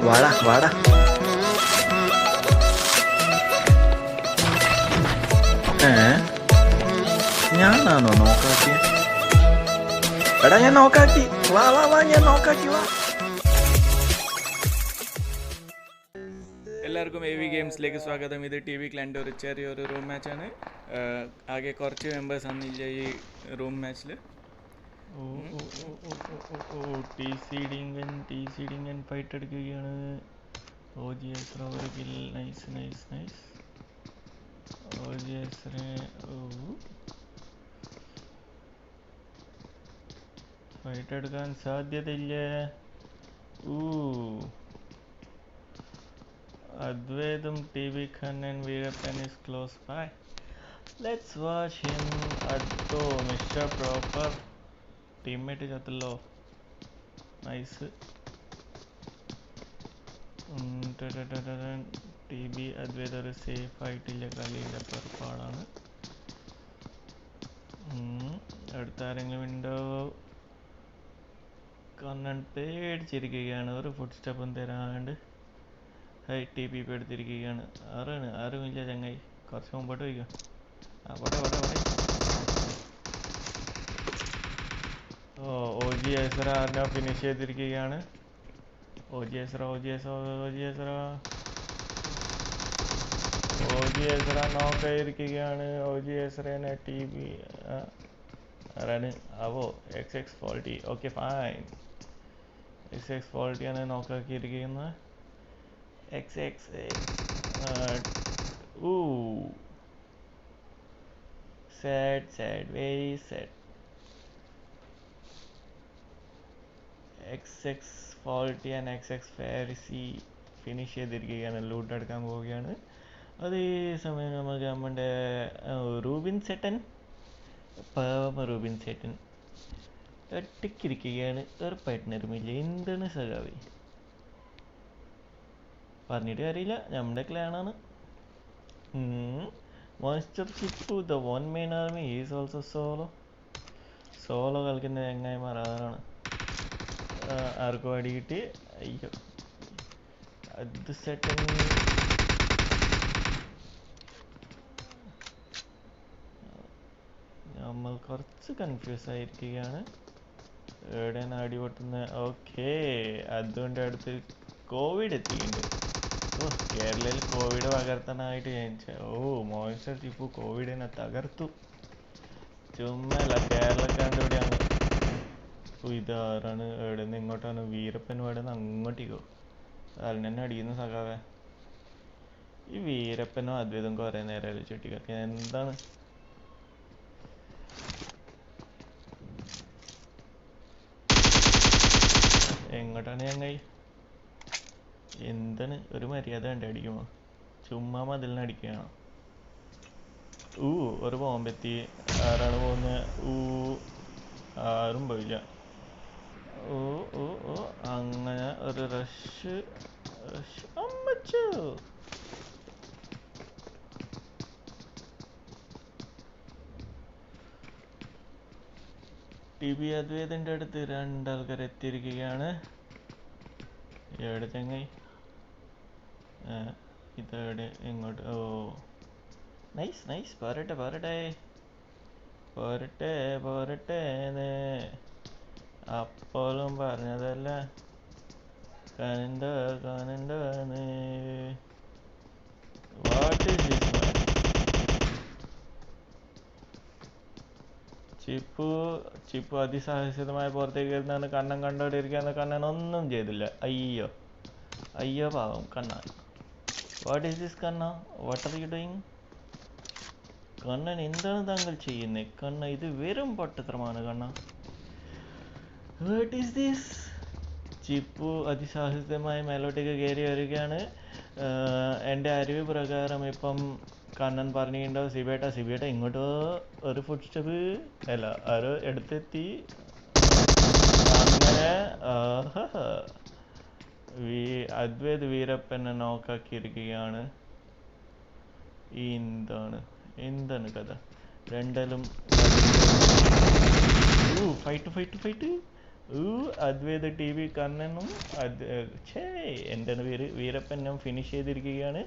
വാടാ വാടാ. ഞാനാണോ നോക്കാക്കി? എടാ ഞാൻ നോക്കാക്കി. വാ വാ വാ, ഞാൻ നോക്കാക്കി വാ. എല്ലാവർക്കും AV ഗെയിംസിലേക്ക് സ്വാഗതം. ഇത് TV ക്ലാൻ്റെ ഒരു ചെറിയൊരു റൂം മാച്ചാണ്. ആകെ കുറച്ച് മെമ്പേഴ്സ് ആണില്ല ഈ റൂം മാച്ചിൽ. ടി ഫൈറ്റ് എടുക്കുകയാണ്. ഒരു കിൽ. നൈസ്. ഫൈറ്റ് എടുക്കാൻ സാധ്യതയില്ല. Advaitam, TV Khan and Veerappan is close by. Let's watch him. Addo, Mr. Proper. Teammate chattalo. Nice. TB Advaita ഒരു സേഫ് ആയിട്ടില്ല, കളിയില്ല, പെർഫാടാണ്. അടുത്ത ആരെങ്കിലും ഉണ്ടോ? കണ്ണൻ പേടിച്ചിരിക്കുകയാണ്, ഒരു ഫുഡ് സ്റ്റെപ്പും തരാണ്ട്. TP ഇപ്പോൾ എടുത്തിരിക്കുകയാണ്. ആരുമില്ല ചങ്ങായി, കുറച്ച് മുമ്പോട്ട് വയ്ക്കുക. അവിടെ OG ഐസറ ആറിനെ ഫിനിഷ് ചെയ്തിരിക്കുകയാണ്. OG ഐസറ നോക്കായിരിക്കുകയാണ്. OG ഐസറേനെ TP റണ് ആവോ. XX faulty. Okay fine. XX ഫോൾട്ടിയാണ് നോക്കാക്കിയിരിക്കുന്നത്. XX sad, very sad. XX faulty and XX Pharisee finish ചെയ്തിരിക്കുകയാണ്. ലൂട്ട് എടുക്കാൻ പോവുകയാണ്. അതേസമയം നമുക്ക് നമ്മുടെ റൂബിൻ സെറ്റൻ ഒറ്റയ്ക്കിരിക്കുകയാണ്. ഉറപ്പായിട്ടുണ്ടായിരുന്നില്ല. എന്താണ് സഖാവി പറഞ്ഞിട്ട് കാര്യമില്ല, നമ്മുടെ ക്ലാനാണ്. Monster Chippu the one main army is also solo കളിക്കുന്ന ചങ്ങായിമാർ ആരാണ്? ആർക്കും അടി കിട്ടി. അയ്യോ, അത് സെറ്റൻ. നമ്മൾ കുറച്ച് കൺഫ്യൂസ് ആയിരിക്കുകയാണ്, എവിടെയാണ് അടി പൊട്ടുന്നത്. ഓക്കെ, അതുകൊണ്ട് അടുത്ത് കോവിഡ് എത്തിയിട്ടുണ്ട്. കേരളയിൽ കോവിഡ് പകർത്താനായിട്ട് മോൺസ്റ്റർ ചിപ്പു കോവിഡിനെ തകർത്തു. ചുമ്മല്ല, കേരളക്കാരൻ്റെ ഇതാരാണ്? എവിടെ നിന്ന് ഇങ്ങോട്ടാണ്? വീരപ്പൻ ഇവിടെ നിന്ന് അങ്ങോട്ടേക്കോ? അതിന് തന്നെ അടിക്കുന്ന സഖാവേ. ഈ വീരപ്പനോ അദ്വൈതം കുറേ നേരം ചുട്ടിക്കൊക്കെ എന്താണ്? എങ്ങോട്ടാണ് ചങ്ങായി? എന്താണ് ഒരു മര്യാദ ഉണ്ട് അടിക്കുമോ? ചുമ്മാ മതിലിന് അടിക്കുകയാണോ? ഒരു ബോംബെത്തി. ആരാണ് പോകുന്നത്? ആരും പോയില്ല. അങ്ങനെ ഒരു റഷ്. അമ്മച്ചോ, TB അദ്വൈതിൻ്റെ അടുത്ത് രണ്ടാൾക്കാർ എത്തിയിരിക്കുകയാണ്. എവിടെ ചങ്ങായി? ഇതെവിടെ? ഇങ്ങോട്ട്. നൈസ്. പോരട്ടെ. അപ്പോഴും പറഞ്ഞതല്ല, കാണണ്ടാന്ന്. What is this man? Chippu അതിസാഹസികമായി പുറത്തേക്ക് വരുന്നതാണ്. കണ്ണൻ കണ്ടോണ്ടിരിക്കുകയാണ്. കണ്ണൻ ഒന്നും ചെയ്തില്ല. അയ്യോ പാവം Kannan. What is this Kanna? What are you doing? Kannan, എന്താണ് താങ്കൾ ചെയ്യുന്നത്? കണ്ണ, ഇത് വെറും പൊട്ടത്തരമാണ് Kanna. What is this? Chippu അതിസാഹസികമായി മേലോട്ടേക്ക് കയറി വരികയാണ്. എൻ്റെ അറിവ് പ്രകാരം ഇപ്പം കണ്ണൻ പറഞ്ഞിട്ടുണ്ടോ, സിബേട്ട ഇങ്ങോട്ടോ ഒരു ഫുഡ് സ്റ്റെപ്പ് അല്ല, ആരോ എടുത്തെത്തി. അങ്ങനെ അദ്വൈത് വീരപ്പനെ നോക്കാക്കിയിരിക്കുകയാണ്. എന്താണ് കഥ? രണ്ടാലും ഫൈറ്റ്. അദ്വൈത് ടി വി കണ്ണനും ഛേ എന്താണ് പേര് വീരപ്പനും ഫിനിഷ് ചെയ്തിരിക്കുകയാണ്.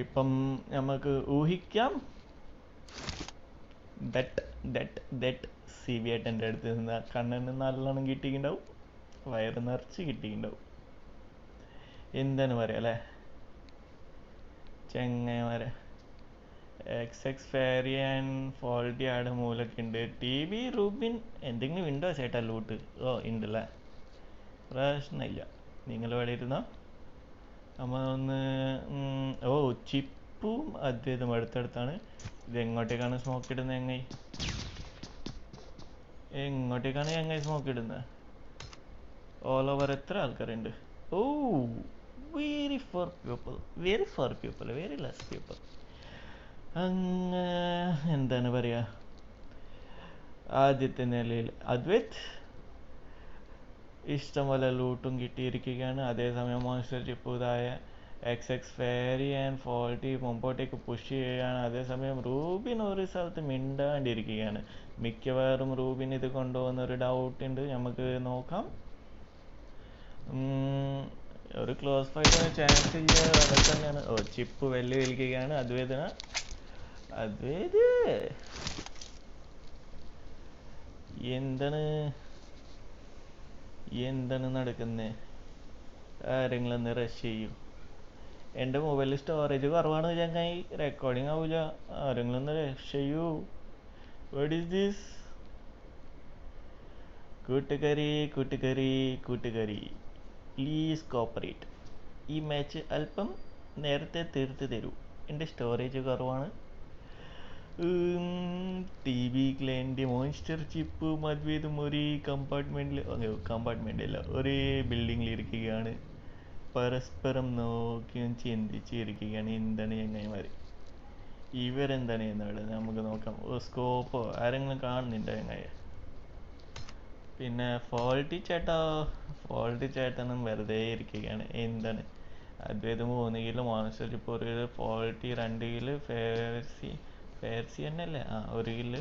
ഇപ്പം നമുക്ക് ഊഹിക്കാം സി ബി ഏട്ടൻ്റെ അടുത്ത് നിന്ന് കണ്ണന് നല്ലോണം കിട്ടിയിട്ടുണ്ടാവും, വയറ് നിറച്ച് കിട്ടിയിട്ടുണ്ടാവും. എന്താണ് പറയാ അല്ലേ ചെങ്ങന്മാരെ. XX ഫെയറി ആൻഡ് ഫോൾട്ടി ആടെ മൂലൊക്കെ ഉണ്ട്. ടി വി റൂബിൻ എന്തെങ്കിലും ഉണ്ടോ ചേട്ടാ ലൂട്ട്? ഓ ഉണ്ടല്ലേ, പ്രശ്നമില്ല. നിങ്ങൾ ഇവിടെ ഇരുന്നോ, നമ്മൾ ഒന്ന് ഓ ചിപ്പും അദ്വൈതും അടുത്തടുത്താണ്. ഇത് എങ്ങോട്ടേക്കാണ് സ്മോക്ക് ഇടുന്നത്? എങ്ങോട്ടേക്കാണ് ചങ്ങായി സ്മോക്ക് ഇടുന്നത്? ഓൾ ഓവർ എത്ര ആൾക്കാരുണ്ട്? Oh very four people, very less people. എന്താണ് പറയുക, ആദ്യത്തെ നിലയിൽ അദ്വൈത് ഇഷ്ടംപോലെ ലൂട്ടും കിട്ടിയിരിക്കുകയാണ്. അതേസമയം മോൺസ്റ്റർ ചിപ്പുതായ XX ഫെയറി ആൻഡ് ഫോൾട്ടി മുമ്പോട്ടേക്ക് പുഷ് ചെയ്യുകയാണ്. അതേസമയം റൂബിൻ ഒരു സ്ഥലത്ത് മിണ്ടാണ്ടിരിക്കുകയാണ്. മിക്കവാറും റൂബിൻ ഇത് കൊണ്ടുപോകുന്നൊരു ഡൗട്ട് ഉണ്ട്, നമുക്ക് നോക്കാം. ഒരു ക്ലോസ് ഫൈറ്റിന് ചാൻസ് ഇല്ല, അതൊക്കെ തന്നെയാണ്. ഓ ചിപ്പ് വെല്ലുവിളിക്കുകയാണ് അദ്വൈതിന്. അദ്വൈത് എന്താണ് നടക്കുന്നത്? ആരെങ്കിലും ഒന്ന് റഷ് ചെയ്യൂ. എൻ്റെ മൊബൈലിൽ സ്റ്റോറേജ് കുറവാണ് ചങ്ങായി, റെക്കോർഡിങ് ആവില്ല. ആരെങ്കിലും ഒന്ന് റഷ് ചെയ്യൂ. What is this? കൂട്ടുകാരി പ്ലീസ് കോപ്പറേറ്റ്. ഈ മാച്ച് അല്പം നേരത്തെ തീർത്ത് തരൂ, എൻ്റെ സ്റ്റോറേജ് കുറവാണ്. ടി വി ക്ലൈൻ്റ് മോൺസ്റ്റർ ചിപ്പും അദ്വൈതും ഒരേ കമ്പാർട്ട്മെൻറ്റില്ല, ഒരേ ബിൽഡിങ്ങിൽ ഇരിക്കുകയാണ്. പരസ്പരം നോക്കിയും ചിന്തിച്ചിരിക്കുകയാണ്. എന്താണ് ചങ്ങായിമാർ ഇവരെന്താണ് ചെയ്യുന്നത്? നമുക്ക് നോക്കാം. സ്കോപ്പോ ആരെങ്കിലും കാണുന്നുണ്ടോ ചങ്ങായി? പിന്നെ ഫോൾട്ടി ചേട്ടനും വെറുതെ ഇരിക്കുകയാണ്. എന്താണ് അദ്വൈതം 3 kilo monster chip, 1 kilo faulty, 2 kilo ഫേർസി തന്നെയല്ലേ, 1 കിലോ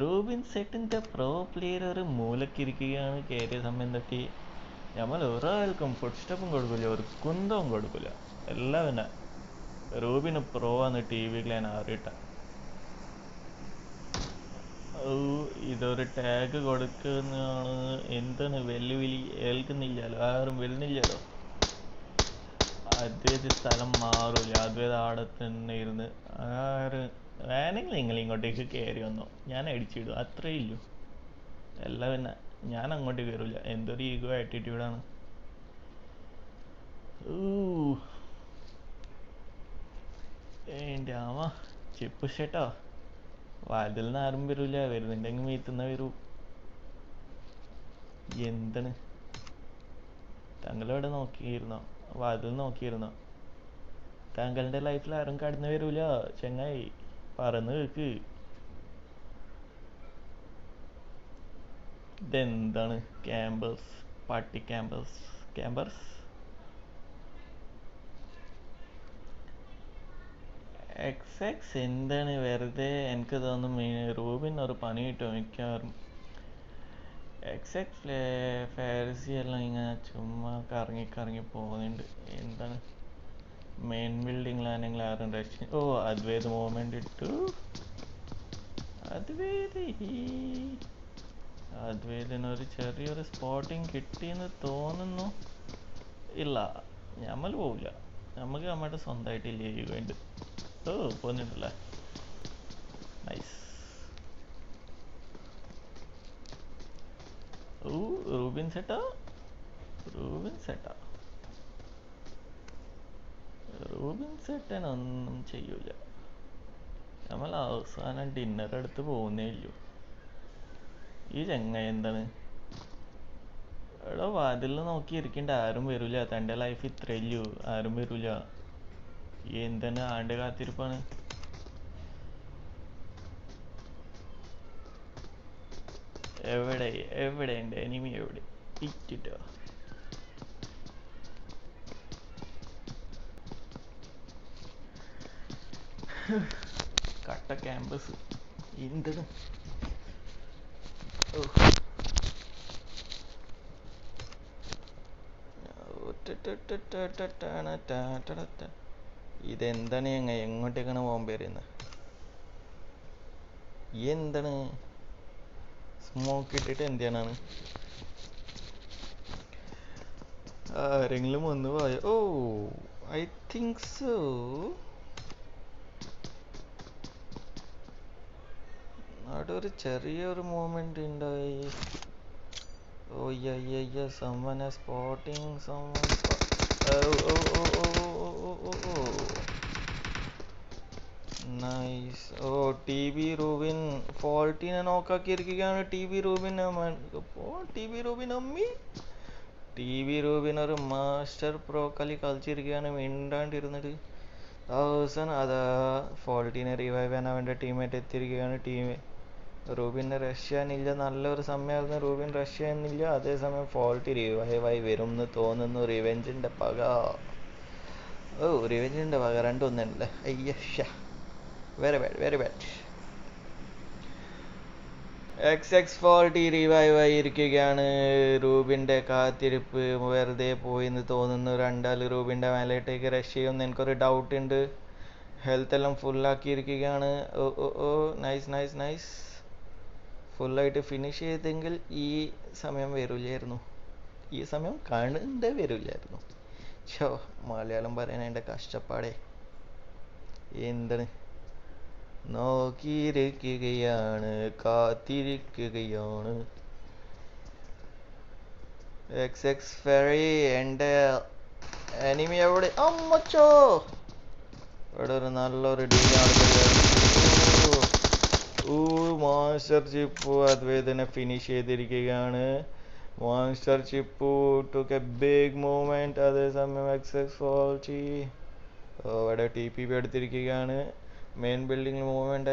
റൂബിൻ. സെറ്റിൻ്റെ പ്രോ പ്ലെയർ ഒരു മൂലക്കിരിക്കുകയാണ്. കയറിയ സമയം തട്ടി നമ്മൾ ഒരാൾക്കും ഫുഡ് സ്റ്റെപ്പും കൊടുക്കില്ല, ഒരു കുന്തവും കൊടുക്കില്ല. എല്ലാം പിന്നെ റൂബിന് പ്രോ ആണ് ടി വി ക്ലൈൻ അറിയിട്ട. ഇതൊരു ടാഗ് കൊടുക്കുന്നതാണ്. എന്താണ് വെല്ലുവിളി? ഏൽക്കുന്നില്ലല്ലോ, ആരും വരുന്നില്ലല്ലോ. അദ്വൈത് സ്ഥലം മാറൂല, അദ്വൈത് ആടെ തന്നെ ഇരുന്ന് വേണമെങ്കിൽ നിങ്ങൾ ഇങ്ങോട്ടേക്ക് കയറി വന്നോ, ഞാൻ അടിച്ചിടും, അത്രേ ഇല്ലൂ. എല്ലാം പിന്നെ ഞാൻ അങ്ങോട്ട് കയറില്ല. എന്തൊരു ഈഗോ ആറ്റിറ്റ്യൂഡാണ്. എൻ്റെ ആമ ചിപ്പ് ഷേട്ടോ, വാതിൽ നിന്ന് ആരും വരില്ല, വരുന്നുണ്ടെങ്കിൽ മീത്തുന്ന വരൂ. എന്താണ് താങ്കളവിടെ നോക്കിയിരുന്നോ? വാതിൽ നോക്കിയിരുന്നോ? താങ്കളുടെ ലൈഫിൽ ആരും കടന്നു വരൂല ചങ്ങായി, പറന്ന് കേക്ക്. ഇതെന്താണ് പാർട്ടി ക്യാമ്പേഴ്സ്? XX എന്താണ് വെറുതെ? എനിക്ക് തോന്നുന്നു റൂബിൻ ഒരു പണി കിട്ടും മിക്കവാറും. XX ഫാരസി എല്ലാം ഇങ്ങനെ ചുമ്മാ കറങ്ങി പോകുന്നുണ്ട്. എന്താണ് മെയിൻ ബിൽഡിങ്ങിലാണെങ്കിൽ ആരും രക്ഷ. ഓ അദ്വൈത് മൂവ്മെന്റ് ഇട്ടു. അദ്വൈതിനൊരു ചെറിയൊരു സ്പോട്ടിങ് കിട്ടിയെന്ന് തോന്നുന്നു. ഇല്ല, നമ്മൾ പോവില്ല, നമുക്ക് നമ്മുടെ സ്വന്തമായിട്ട് ലീവ് ഉണ്ട്. ഓ പോന്നിട്ടല്ലേ, നൈസ്. റൂബിൻ സെട്ടനൊന്നും ചെയ്യൂല. നമ്മൾ അവസാനം ഡിന്നർ എടുത്ത് പോകുന്നേ ഇല്ലു. ഈ ചങ്ങായി എന്താണ് എടോ വാതിൽ നോക്കിയിരിക്കണ്ട, ആരും വരൂല. തൻ്റെ ലൈഫ് ഇത്രയല്ലൂ, ആരും വരൂല. എന്താണ് ആണ്ട് കാത്തിരിപ്പാണ്. എവിടെ ഉണ്ട് എനിമി? എവിടെ ഇറ്റിട്ടോ? കട്ട ക്യാമ്പസ് എന്താണ്? ഇതെന്താണ് എങ്ങോട്ടേക്കാണ് പോകാൻ പേരുന്നത്? എന്താണ് സ്മോക്ക് ഇട്ടിട്ട് എന്തിനാണ്? ആരെങ്കിലും വന്ന് പോയോ? ഓ ഐ തിങ്ക് സോ. അവിടെ ഒരു ചെറിയൊരു മൂവ്മെന്റ് ഉണ്ടായി. ഓ യ്യ someone is spotting someone. Nice. Oh T B Rubin ഫോൾട്ടിനെ നോക്കാക്കിയിരിക്കുകയാണ്. T B Rubin ഒരു മാസ്റ്റർ പ്രോ കളി കളിച്ചിരിക്കുകയാണ് മിണ്ടാണ്ടിരുന്നിട്ട്. അവസാനം അതാ ഫോൾട്ടിനെ റിവൈവ് ചെയ്യാൻ അവൻ്റെ ടീമേറ്റ് എത്തിയിരിക്കുകയാണ്. റൂബിനെ റഷ് ചെയ്യാനില്ല. നല്ലൊരു സമയമായിരുന്നു. റൂബിൻ റഷ് ചെയ്യാനില്ല. അതേസമയം ഫോൾട്ടി റിവൈവായി വരും എന്ന് തോന്നുന്നു. റിവെഞ്ചിൻ്റെ പക. റിവെഞ്ചിൻ്റെ പക രണ്ടൊന്നുണ്ടല്ലേ. അയ്യ വെരി ബാഡ്. ഫോൾട്ടി റിവൈവ് ആയിരിക്കുകയാണ്. റൂബിൻ്റെ കാത്തിരിപ്പ് വെറുതെ പോയി എന്ന് തോന്നുന്നു. രണ്ടാൾ റൂബിൻ്റെ മേലേട്ടേക്ക് റഷ് ചെയ്യുമെന്ന് എനിക്കൊരു ഡൗട്ട് ഉണ്ട്. ഹെൽത്ത് എല്ലാം ഫുള്ളാക്കിയിരിക്കുകയാണ്. നൈസ്. ഫുള്ളായിട്ട് ഫിനിഷ് ചെയ്തെങ്കിൽ ഈ സമയം വരില്ലായിരുന്നു. ഈ സമയം കാണണ്ടേ വരില്ലായിരുന്നു. മലയാളം പറയാൻ എൻ്റെ കഷ്ടപ്പാടേ. എന്താണ് നോക്കിയിരിക്കുകയാണ്, കാത്തിരിക്കുകയാണ്. ഫെറി എൻ്റെ എനിമി എവിടെ? അമ്മച്ചോ, ഇവിടെ ഒരു നല്ലൊരു ഡീലാണ്. മാസ്റ്റർ ചിപ്പു അദ്വൈതിനെ ഫിനിഷ് ചെയ്തിരിക്കുകയാണ്. Master Chippu took a big moment. അതേസമയം ഫോൾട്ടി അവിടെ TPP എടുത്തിരിക്കുകയാണ്. മെയിൻ ബിൽഡിങ്ങിൽ മൂവ്മെൻ്റ്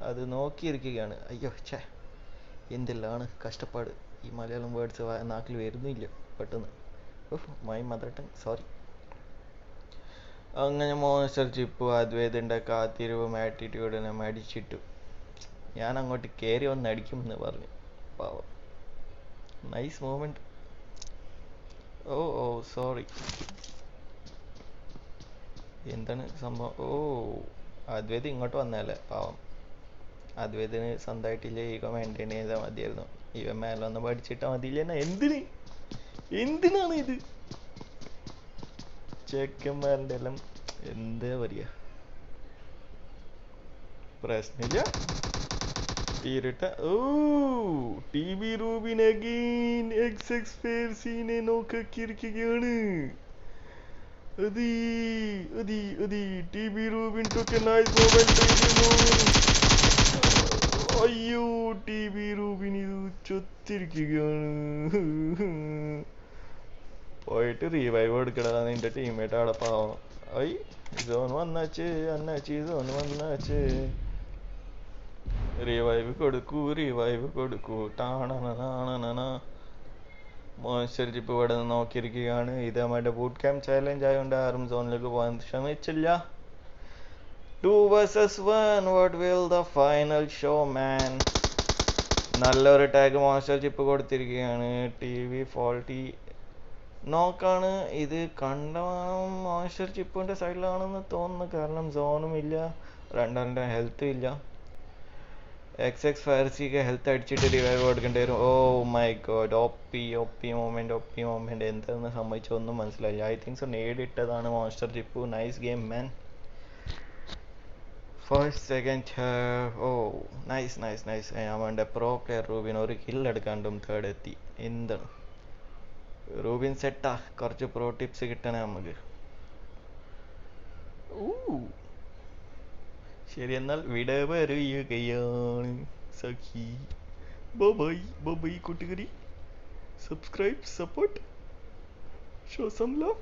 അത് നോക്കിയിരിക്കുകയാണ്. അയ്യോ എന്തെല്ലാണ് കഷ്ടപ്പാട്. ഈ മലയാളം വേർഡ്സ് നാക്കിൽ വരുന്നില്ല പെട്ടെന്ന്. My mother tongue, sorry. അങ്ങനെ മോൺസ്റ്റർ ചിപ്പു അദ്വൈതിൻ്റെ കാത്തിരിവും ആറ്റിറ്റ്യൂഡിനെ മടിച്ചിട്ടു. ഞാൻ അങ്ങോട്ട് കയറി വന്ന് അടിക്കുമെന്ന് പറഞ്ഞു. പാവം. Nice movement. Oh sorry. എന്താണ് സംഭവം? അദ്വൈത് ഇങ്ങോട്ട് വന്നല്ലേ പാവം. അദ്വൈതിന് സ്വന്തമായിട്ടില്ല. ഈഗോ മെയിൻറ്റെയിൻ ചെയ്താൽ മതിയായിരുന്നു. ഇവൻ മേലെ ഒന്ന് പഠിച്ചിട്ടാൽ മതിയില്ല. എന്തിനാണ് ഇത്? ചെക്കന്മാരുടെ എല്ലാം എന്താ പറയാ, പ്രശ്നമില്ല. ഇരുട്ട. TB റൂബിൻ അഗെയിൻ ഫേർസിനെ നോക്കിയിരിക്കുകയാണ്. TB Rubin took a nice moment. അയ്യോ, TB റൂബിൻ ഇത് ചൊത്തിരിക്കുകയാണ്. പോയിട്ട് റിവൈവ് എടുക്കടാ നിന്റെ ടീമേറ്റ് അവിടെ പാവം. സോൺ വന്നാച്ച് സോൺ വന്നാച്ച്. റിവൈവ് കൊടുക്കൂ. മോൺസ്റ്റർ ചിപ്പ് ഇവിടെ നിന്ന് നോക്കിയിരിക്കുകയാണ്. ഇത് നമ്മുടെ ബൂട്ട് ക്യാമ്പ് ചാലഞ്ച് ആയതുകൊണ്ട് ആരും സോണിലേക്ക് പോകാൻ ശ്രമിച്ചില്ല. 2 vs 1. What will the final show, man? നല്ലൊരു ടാഗ് മോൺസ്റ്റർ ചിപ്പ് കൊടുത്തിരിക്കുകയാണ്. TV ഫോൾട്ടി നോക്കാണ്. ഇത് കണ്ടമാനം മോൺസ്റ്റർ ചിപ്പിന്റെ സൈഡിലാണെന്ന് തോന്നുന്നു. കാരണം സോണും ഇല്ല, രണ്ടാളുടെ ഹെൽത്തും ഇല്ല. ഫയർസിക്ക് ഹെൽത്ത് അടിച്ചിട്ട് റിവൈവ് കൊടുക്കേണ്ടി വരും. Oh my god. ഒപ്പി മൂവ്മെന്റ് എന്താണെന്ന് സംഭവിച്ചോ ഒന്നും മനസ്സിലായില്ല. ഐ തിങ്ക് സോ നേടിയിട്ടതാണ് monster Chippu. Nice game man. First second. Nice. അവൻ്റെ പ്രോ പ്ലെയർ റൂബിൻ ഒരു കിൽ എടുക്കാണ്ടും തേർഡ് എത്തി. എന്താണ് റൂബിൻ സെറ്റാ. കുറച്ച് പ്രോ ടിപ്സ് കിട്ടണേ നമുക്ക്. ശരി, എന്നാൽ വിട പറയുകയാണ് സഖി. ബൈ കൂട്ടുകാരി. Subscribe, support, show some love.